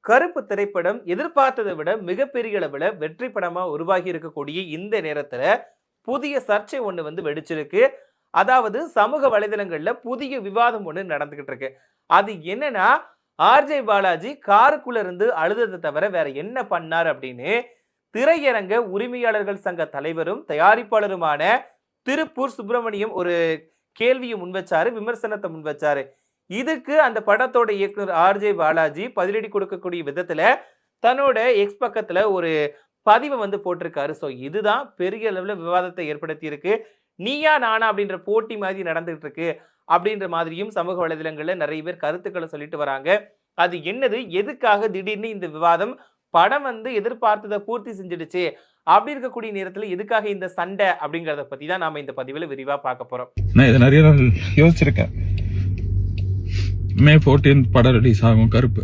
கருப்பு திரைப்படம் எதிர்பார்த்ததை விட மிகப்பெரிய அளவுல வெற்றி படமா உருவாகி இருக்கக்கூடிய இந்த நேரத்துல புதிய சர்ச்சை ஒண்ணு வந்து வெடிச்சிருக்கு. அதாவது சமூக வலைதளங்கள்ல புதிய விவாதம் ஒண்ணு நடந்துகிட்டு இருக்கு. அது என்னன்னா, ஆர்ஜே பாலாஜி காருக்குள்ள இருந்து அழுததை தவிர வேற என்ன பண்ணார் அப்படின்னு திரையரங்க உரிமையாளர்கள் சங்க தலைவரும் தயாரிப்பாளருமான திருப்பூர் சுப்பிரமணியம் ஒரு கேள்வியை முன்வச்சாரு, விமர்சனத்தை முன்வச்சாரு. இதுக்கு அந்த படத்தோட இயக்குனர் ஆர்ஜே பாலாஜி பதிலடி கொடுக்கக்கூடிய விதத்துல தன்னோட எக்ஸ் பக்கத்துல ஒரு பதிவை வந்து போட்டிருக்காரு. ஸோ இதுதான் பெரிய அளவுல விவாதத்தை ஏற்படுத்தி இருக்கு. நீயா நானா அப்படின்ற போட்டி மாதிரி நடந்துகிட்டு இருக்கு அப்படின்ற மாதிரியும் சமூக வலைதளங்கள்ல நிறைய பேர் கருத்துக்களை சொல்லிட்டு வராங்க. அது என்னது, எதுக்காக திடீர்னு இந்த விவாதம், படம் வந்து எதிர்பார்த்ததை பூர்த்தி செஞ்சிடுச்சு அப்படி இருக்கக்கூடிய நேரத்துல எதுக்காக இந்த சண்டை அப்படிங்கறத பத்தி தான் நாம இந்த பதிவுல விரிவா பார்க்க போறோம். நான் இதை நிறைய நாள் யோசிச்சிருக்கேன். மே 14 படம் ரிலீஸ் ஆகும், கருப்பு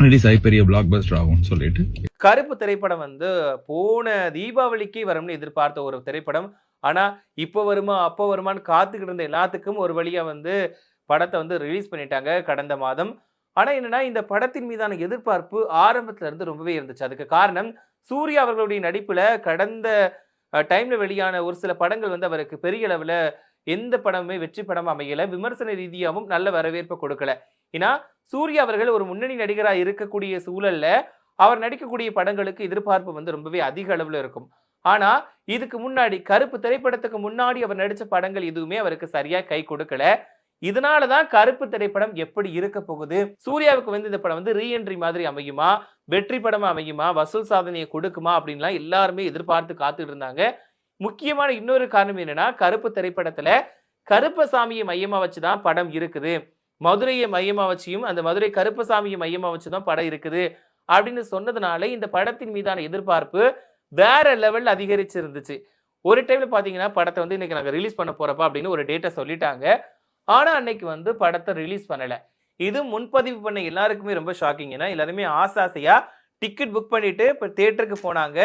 ரிலீஸ் ஆகி பெரிய பிளாக் பஸ்டர் ஆகும்னு சொல்லிட்டு. கருப்பு திரைப்படம் வந்து போன தீபாவளிக்கு வரும்னு எதிர்பார்த்த ஒரு திரைப்படம். ஆனா இப்ப வருமா அப்ப வருமான்னு காத்துக்கிட்டு இருந்த எல்லாத்துக்கும் ஒரு வழியா வந்து படத்தை வந்து ரிலீஸ் பண்ணிட்டாங்க கடந்த மாதம். ஆனா என்னன்னா, இந்த படத்தின் மீதான எதிர்பார்ப்பு ஆரம்பத்துல இருந்து ரொம்பவே இருந்துச்சு. அதுக்கு காரணம் சூர்யா அவர்களுடைய நடிப்புல கடந்த டைம்ல வெளியான ஒரு சில படங்கள் வந்து அவருக்கு பெரிய அளவுல எந்த படமுமே வெற்றி படம் அமையல. விமர்சன ரீதியாகவும் நல்ல வரவேற்பு கொடுக்கல. ஏன்னா சூர்யா அவர்கள் ஒரு முன்னணி நடிகரா இருக்கக்கூடிய சூழல்ல அவர் நடிக்கக்கூடிய படங்களுக்கு எதிர்பார்ப்பு வந்து ரொம்பவே அதிக அளவுல இருக்கும். ஆனா இதுக்கு முன்னாடி கருப்பு திரைப்படத்துக்கு முன்னாடி அவர் நடிச்ச படங்கள் எதுவுமே அவருக்கு சரியா கை கொடுக்கல. இதனாலதான் கருப்பு திரைப்படம் எப்படி இருக்க போகுது, சூர்யாவுக்கு வந்து இந்த படம் வந்து ரீஎன்ட்ரி மாதிரி அமையுமா, வெற்றி படமா அமையுமா, வசூல் சாதனையை கொடுக்குமா அப்படின்லாம் எல்லாருமே எதிர்பார்த்து காத்துட்டு இருந்தாங்க. முக்கியமான இன்னொரு காரணம் என்னன்னா, கருப்பு திரைப்படத்துல கருப்பசாமியை மையமா வச்சுதான் படம் இருக்குது, மதுரையை மையமா வச்சியும் அந்த மதுரை கருப்பசாமியை மையமா வச்சுதான் படம் இருக்குது அப்படின்னு சொன்னதுனால இந்த படத்தின் மீதான எதிர்பார்ப்பு வேற லெவல் அதிகரிச்சு இருந்துச்சு. ஒரு டைம்ல பாத்தீங்கன்னா படத்தை வந்து இன்னைக்கு நாங்க ரிலீஸ் பண்ண போறப்பா அப்படின்னு ஒரு டேட்டை சொல்லிட்டாங்க. ஆனா அன்னைக்கு வந்து படத்தை ரிலீஸ் பண்ணல. இது முன்பதிவு பண்ண எல்லாருக்குமே ரொம்ப ஷாக்கிங். ஏன்னா எல்லாருமே ஆசையா டிக்கெட் புக் பண்ணிட்டு இப்ப தியேட்டருக்கு போனாங்க.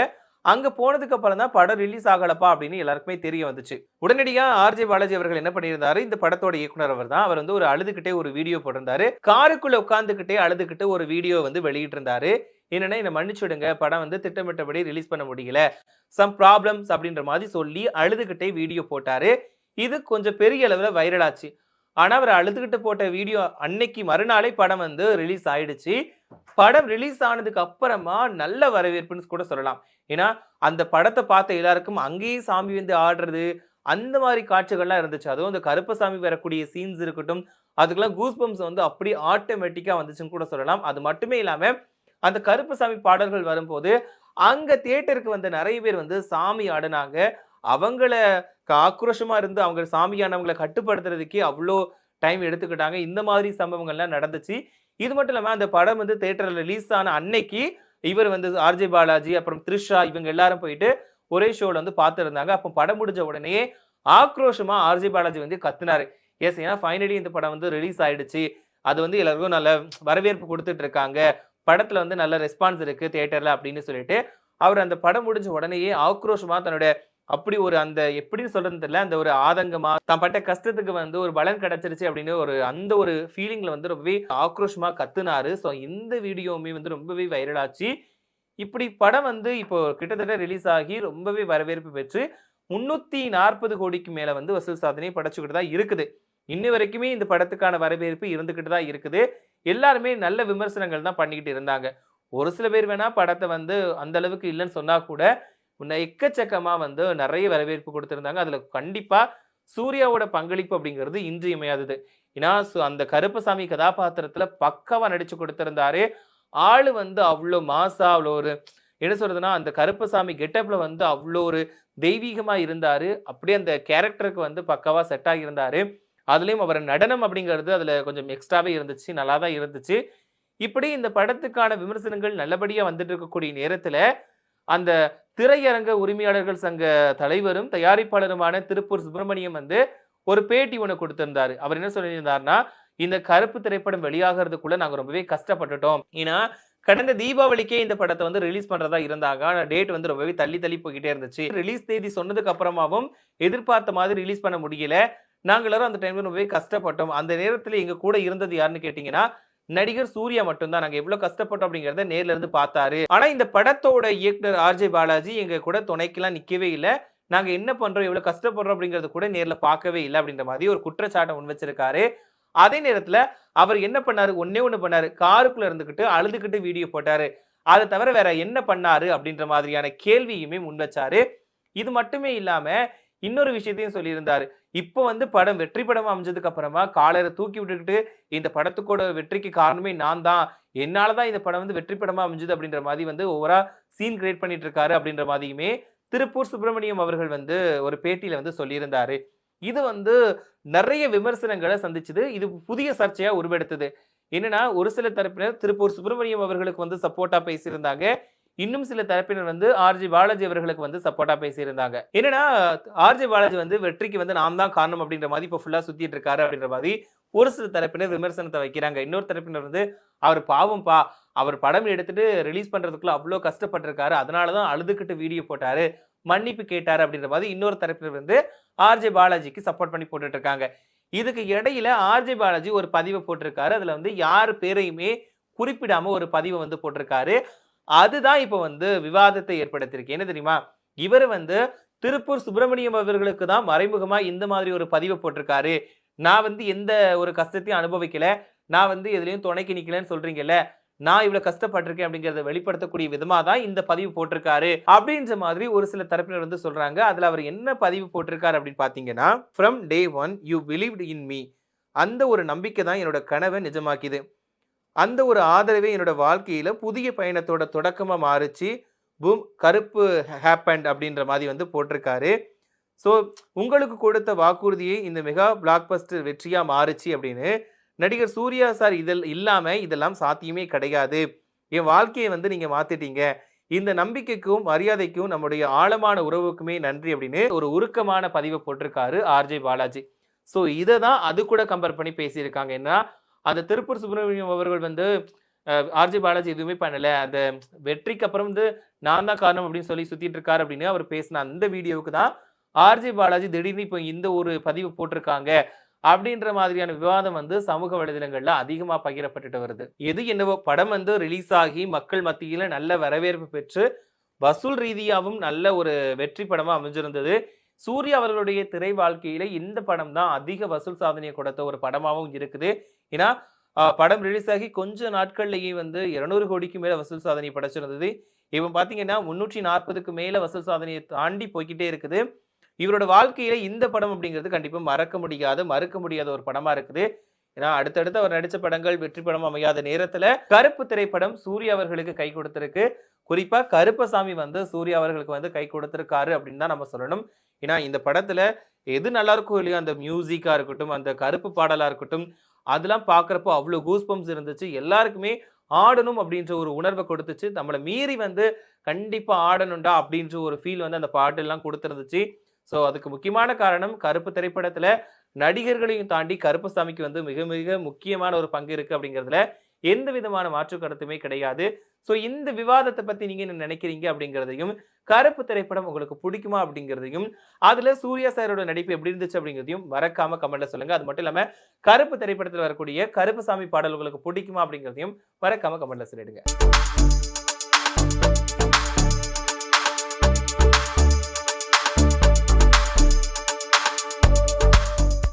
அங்க போனதுக்கு அப்புறம் தான் படம் ரிலீஸ் ஆகலப்பா அப்படின்னு எல்லாருக்குமே தெரிய வந்துச்சு. உடனடியா ஆர்ஜே பாலாஜி அவர்கள் என்ன பண்ணியிருந்தாரு, இந்த படத்தோட இயக்குனர் அவர் தான், அவர் வந்து ஒரு அழுதுகிட்டே ஒரு வீடியோ போட்டிருந்தாரு. காருக்குள்ள உட்கார்ந்துகிட்டே அழுதுகிட்டு ஒரு வீடியோ வந்து வெளியிட்டு இருந்தாரு. என்னன்னா, என்னை மன்னிச்சுடுங்க, படம் வந்து திட்டமிட்டபடி ரிலீஸ் பண்ண முடியல, சம் ப்ராப்ளம்ஸ் அப்படின்ற மாதிரி சொல்லி அழுதுகிட்டே வீடியோ போட்டாரு. இது கொஞ்சம் பெரிய அளவுல வைரல் ஆச்சு. ஆனா அவர் அழுதுகிட்டு போட்ட வீடியோ அன்னைக்கு மறுநாளே படம் வந்து ரிலீஸ் ஆயிடுச்சு. படம் ரிலீஸ் ஆனதுக்கு அப்புறமா நல்ல வரவேற்புன்னு கூட சொல்லலாம். ஏன்னா அந்த படத்தை பார்த்த எல்லாருக்கும் அங்கேயே சாமி வந்து ஆடுறது அந்த மாதிரி காட்சிகள்லாம் இருந்துச்சு. அதுவும் அந்த கருப்பசாமி வரக்கூடிய சீன்ஸ் இருக்கட்டும், அதுக்கெல்லாம் கூஸ் பம்ப்ஸ் வந்து அப்படி ஆட்டோமேட்டிக்கா வந்துச்சுன்னு கூட சொல்லலாம். அது மட்டுமே இல்லாம அந்த கருப்பசாமி பாடல்கள் வரும்போது அங்க தியேட்டருக்கு வந்த நிறைய பேர் வந்து சாமி ஆடினாங்க. அவங்கள ஆக்ரோஷமா இருந்து அவங்க சாமியானவங்களை கட்டுப்படுத்துறதுக்கே அவ்வளோ டைம் எடுத்துக்கிட்டாங்க. இந்த மாதிரி சம்பவங்கள்லாம் நடந்துச்சு. இது மட்டும் இல்லாம அந்த படம் வந்து தியேட்டர்ல ரிலீஸ் ஆன அன்னைக்கு இவர் வந்து ஆர்ஜே பாலாஜி அப்புறம் த்ரிஷா இவங்க எல்லாரும் போயிட்டு ஒரே ஷோல வந்து பார்த்துருந்தாங்க. அப்போ படம் முடிஞ்ச உடனே ஆக்ரோஷமா ஆர்ஜே பாலாஜி வந்து கத்துனாரு. எஸ், ஏன்னா ஃபைனலி இந்த படம் வந்து ரிலீஸ் ஆயிடுச்சு, அது வந்து எல்லாருக்கும் நல்ல வரவேற்பு கொடுத்துட்டு இருக்காங்க, படத்துல வந்து நல்ல ரெஸ்பான்ஸ் இருக்கு தியேட்டர்ல அப்படின்னு சொல்லிட்டு அவர் அந்த படம் முடிஞ்ச உடனேயே ஆக்ரோஷமா தன்னுடைய அப்படி ஒரு அந்த எப்படின்னு சொல்றதுன்னு தெரியல, அந்த ஒரு ஆதங்கமா தான் பட்ட கஷ்டத்துக்கு வந்து ஒரு பலன் கிடைச்சிருச்சு அப்படின்னு ஒரு அந்த ஒரு ஃபீலிங்ல வந்து ரொம்பவே ஆக்ரோஷமா கத்துனாரு. ஸோ இந்த வீடியோவுமே வந்து ரொம்பவே வைரல் ஆச்சு. இப்படி படம் வந்து இப்போ கிட்டத்தட்ட ரிலீஸ் ஆகி ரொம்பவே வரவேற்பு பெற்று 340 கோடிக்கு மேல வந்து வசூல் சாதனை படைச்சுக்கிட்டு தான் இருக்குது. இன்னி வரைக்குமே இந்த படத்துக்கான வரவேற்பு இருந்துகிட்டு தான் இருக்குது. எல்லாருமே நல்ல விமர்சனங்கள் தான் பண்ணிக்கிட்டு இருந்தாங்க. ஒரு சில பேர் வேணா படத்தை வந்து அந்த அளவுக்கு இல்லைன்னு சொன்னா கூட எக்கச்சக்கமா வந்து நிறைய வரவேற்பு கொடுத்திருந்தாங்க. அதுல கண்டிப்பா சூர்யாவோட பங்களிப்பு அப்படிங்கிறது இன்றியமையாதது. ஏன்னா அந்த கருப்பசாமி கதாபாத்திரத்துல பக்காவா நடிச்சு கொடுத்திருந்தாரு. ஆளு வந்து அவ்வளோ மாசா, அவ்வளோ ஒரு என்ன சொல்றதுன்னா அந்த கருப்பசாமி கெட்டப்ல வந்து அவ்வளோ ஒரு தெய்வீகமா இருந்தாரு. அப்படியே அந்த கேரக்டருக்கு வந்து பக்காவா செட் ஆகியிருந்தாரு. அதுலயும் அவர் நடனம் அப்படிங்கிறது அதுல கொஞ்சம் எக்ஸ்ட்ராவே இருந்துச்சு, நல்லா தான் இருந்துச்சு. இப்படி இந்த படத்துக்கான விமர்சனங்கள் நல்லபடியா வந்துட்டு இருக்கக்கூடிய நேரத்துல அந்த திரையரங்க உரிமையாளர்கள் சங்க தலைவரும் தயாரிப்பாளருமான திருப்பூர் சுப்பிரமணியம் வந்து ஒரு பேட்டி ஒன்று கொடுத்திருந்தாரு. அவர் என்ன சொல்லியிருந்தாருன்னா, இந்த கருப்பு திரைப்படம் வெளியாகிறதுக்குள்ள நாங்க ரொம்பவே கஷ்டப்பட்டுட்டோம். ஏன்னா கடந்த தீபாவளிக்கே இந்த படத்தை வந்து ரிலீஸ் பண்றதா இருந்தாங்க. ஆனா டேட் வந்து ரொம்பவே தள்ளி தள்ளி போய்கிட்டே இருந்துச்சு. ரிலீஸ் தேதி சொன்னதுக்கு அப்புறமாவும் எதிர்பார்த்த மாதிரி ரிலீஸ் பண்ண முடியல. நாங்க எல்லாரும் அந்த டைம்ல ரொம்பவே கஷ்டப்பட்டோம். அந்த நேரத்துல எங்க கூட இருந்தது யாருன்னு கேட்டீங்கன்னா, நடிகர் சூர்யா மட்டும்தான் நாங்க எவ்வளவு கஷ்டப்பட்டோம் அப்படிங்கறத நேர்ல இருந்து பார்த்தாரு. ஆனா இந்த படத்தோட இயக்குனர் ஆர்ஜே பாலாஜி எங்க கூட துணைக்கெல்லாம் நிக்கவே இல்ல. நாங்க என்ன பண்றோம், எவ்வளவு கஷ்டப்படுறோம் அப்படிங்கறது கூட நேர்ல பார்க்கவே இல்ல அப்படின்ற மாதிரி ஒரு குற்றச்சாட்டை முன் வச்சிருக்காரு. அதே நேரத்துல அவர் என்ன பண்ணாரு, ஒண்ணே ஒண்ணு பண்ணாரு. காருக்குள்ள இருந்துகிட்டு அழுதுகிட்டு வீடியோ போட்டாரு. அதை தவிர வேற என்ன பண்ணாரு அப்படின்ற மாதிரியான கேள்வியுமே முன் வச்சாரு. இது மட்டுமே இல்லாம இன்னொரு விஷயத்தையும் சொல்லியிருந்தாரு. இப்போ வந்து படம் வெற்றி படமா அமைஞ்சதுக்கு அப்புறமா காலரை தூக்கி விட்டுக்கிட்டு இந்த படத்துக்கோட வெற்றிக்கு காரணமே நான் தான், என்னால தான் இந்த படம் வந்து வெற்றி படமா அமைஞ்சது அப்படின்ற மாதிரி வந்து ஓவரா சீன் கிரியேட் பண்ணிட்டு இருக்காரு அப்படின்ற மாதிரியுமே திருப்பூர் சுப்பிரமணியம் அவர்கள் வந்து ஒரு பேட்டியில வந்து சொல்லியிருந்தாரு. இது வந்து நிறைய விமர்சனங்களை சந்திச்சது. இது புதிய சர்ச்சையா உருவெடுத்தது. என்னன்னா ஒரு சில தரப்பினர் திருப்பூர் சுப்பிரமணியம் அவர்களுக்கு வந்து சப்போர்ட்டா பேசியிருந்தாங்க. இன்னும் சில தரப்பினர் வந்து ஆர்ஜே பாலாஜி அவர்களுக்கு வந்து சப்போர்ட்டா பேசியிருந்தாங்க. என்னன்னா ஆர்ஜே பாலாஜி வந்து வெற்றிக்கு வந்து நான் தான் காரணம் அப்படின்ற மாதிரி இப்போ ஃபுல்லா சுத்திட்டு இருக்காரு அப்படின்ற மாதிரி ஒரு சில தரப்பினர் விமர்சனத்தை வைக்கிறாங்க. இன்னொரு தரப்பினர் வந்து அவர் பாவம்பா, அவர் படம் எடுத்துட்டு ரிலீஸ் பண்றதுக்குள்ள அவ்வளோ கஷ்டப்பட்டிருக்காரு, அதனாலதான் அழுதுகிட்டு வீடியோ போட்டாரு, மன்னிப்பு கேட்டாரு அப்படின்ற மாதிரி இன்னொரு தரப்பினர் வந்து ஆர்ஜே பாலாஜிக்கு சப்போர்ட் பண்ணி போட்டுட்டு இருக்காங்க. இதுக்கு இடையில ஆர்ஜே பாலாஜி ஒரு பதிவை போட்டிருக்காரு. அதுல வந்து யார் பேரையுமே குறிப்பிடாம ஒரு பதிவை வந்து போட்டிருக்காரு. அதுதான் இப்ப வந்து விவாதத்தை ஏற்படுத்தியிருக்கு. என்ன தெரியுமா, இவர் வந்து திருப்பூர் சுப்பிரமணியம் அவர்களுக்கு தான் மறைமுகமா இந்த மாதிரி ஒரு பதிவை போட்டிருக்காரு. நான் வந்து எந்த ஒரு கஷ்டத்தையும் அனுபவிக்கல, நான் வந்து எதுலயும் துணைக்கு நிக்கலன்னு சொல்றீங்கல்ல, நான் இவ்வளவு கஷ்டப்பட்டிருக்கேன் அப்படிங்கறத வெளிப்படுத்தக்கூடிய விதமா தான் இந்த பதிவு போட்டிருக்காரு அப்படின்ற மாதிரி ஒரு சில தரப்பினர் வந்து சொல்றாங்க. அதுல அவர் என்ன பதிவு போட்டிருக்காரு அப்படின்னு பாத்தீங்கன்னா, from day one you believed in me. அந்த ஒரு நம்பிக்கை தான் என்னோட கனவை நிஜமாக்கிது. அந்த ஒரு ஆதரவே என்னோட வாழ்க்கையில புதிய பயணத்தோட தொடக்கமா மாறுச்சு. பூம் கருப்பு ஹேப்பண்ட் அப்படின்ற மாதிரி வந்து போட்டிருக்காரு. ஸோ உங்களுக்கு கொடுத்த வாக்குறுதியை இந்த மெகா பிளாக் பஸ்டர் வெற்றியா மாறுச்சு அப்படின்னு நடிகர் சூர்யா சார் இதில் இல்லாம இதெல்லாம் சாத்தியமே கிடையாது. என் வாழ்க்கையை வந்து நீங்க மாத்திட்டீங்க. இந்த நம்பிக்கைக்கும் மரியாதைக்கும் நம்முடைய ஆழமான உறவுக்குமே நன்றி அப்படின்னு ஒரு உருக்கமான பதிவை போட்டிருக்காரு ஆர்ஜே பாலாஜி. ஸோ இதை தான் அது கூட கம்பேர் பண்ணி பேசியிருக்காங்க. என்ன அந்த திருப்பூர் சுப்பிரமணியம் அவர்கள் வந்து ஆர்ஜே பாலாஜி எதுவுமே பண்ணல, அந்த வெற்றிக்கு அப்புறம் வந்து நான் தான் காரணம் அப்படின்னு சொல்லி சுத்திட்டு இருக்காரு அப்படின்னு அவர் பேசின அந்த வீடியோவுக்கு தான் ஆர்ஜே பாலாஜி திடீர்னு இப்போ இந்த ஒரு பதிவு போட்டிருக்காங்க அப்படின்ற மாதிரியான விவாதம் வந்து சமூக வலைதளங்கள்ல அதிகமா பகிரப்பட்டுட்டு வருது. எது என்னவோ படம் வந்து ரிலீஸ் ஆகி மக்கள் மத்தியில நல்ல வரவேற்பு பெற்று வசூல் ரீதியாகவும் நல்ல ஒரு வெற்றி படமா அமைஞ்சிருந்தது. சூர்யா அவர்களுடைய திரை வாழ்க்கையில இந்த படம் தான் அதிக வசூல் சாதனையை கொடுத்த ஒரு படமாகவும் இருக்குது. ஏன்னா படம் ரிலீஸ் ஆகி கொஞ்ச நாட்கள்லயே வந்து 200 கோடிக்கு மேல வசூல் சாதனை படைச்சிருந்தது. இவன் பாத்தீங்கன்னா 340க்கு மேல வசூல் சாதனையை தாண்டி போய்கிட்டே இருக்குது. இவரோட வாழ்க்கையில இந்த படம் அப்படிங்கிறது கண்டிப்பா மறுக்க முடியாத ஒரு படமா இருக்குது. ஏன்னா அடுத்தடுத்து அவர் நடிச்ச படங்கள் வெற்றி படம் அமையாத நேரத்துல கருப்பு திரைப்படம் சூர்யா அவர்களுக்கு கை கொடுத்திருக்கு. குறிப்பா கருப்பசாமி வந்து சூர்யா அவர்களுக்கு வந்து கை கொடுத்திருக்காரு அப்படின்னு தான் நம்ம சொல்லணும். ஏன்னா இந்த படத்துல எது நல்லா இருக்கும் இல்லையா, அந்த மியூசிக்கா இருக்கட்டும், அந்த கருப்பு பாடலா இருக்கட்டும், அதெல்லாம் பாக்குறப்போ அவ்வளவு கூஸ்பம்ஸ் இருந்துச்சு. எல்லாருக்குமே ஆடணும் அப்படின்ற ஒரு உணர்வை கொடுத்துச்சு. நம்மளை மீறி வந்து கண்டிப்பா ஆடணும்டா அப்படின்ற ஒரு ஃபீல் வந்து அந்த பாட்டு எல்லாம் கொடுத்துருந்துச்சு. ஸோ அதுக்கு முக்கியமான காரணம் கருப்பு திரைப்படத்துல நடிகர்களையும் தாண்டி கருப்பசாமிக்கு வந்து மிக மிக முக்கியமான ஒரு பங்கு இருக்கு அப்படிங்கிறதுல எந்த விதமான மாற்று கருத்துமே கிடையாது. ஸோ இந்த விவாதத்தை பத்தி நீங்க என்ன நினைக்கிறீங்க அப்படிங்கிறதையும், கருப்பு திரைப்படம் உங்களுக்கு பிடிக்குமா அப்படிங்கிறதையும், அதுல சூர்யா சாரோட நடிப்பு எப்படி இருந்துச்சு அப்படிங்கிறதையும் மறக்காம கமெண்ட்ல சொல்லுங்க. அது மட்டும் இல்லாம கருப்பு திரைப்படத்தில் வரக்கூடிய கருப்பசாமி பாடல் உங்களுக்கு பிடிக்குமா அப்படிங்கிறதையும் மறக்காம கமெண்ட்ல சொல்லிடுங்க.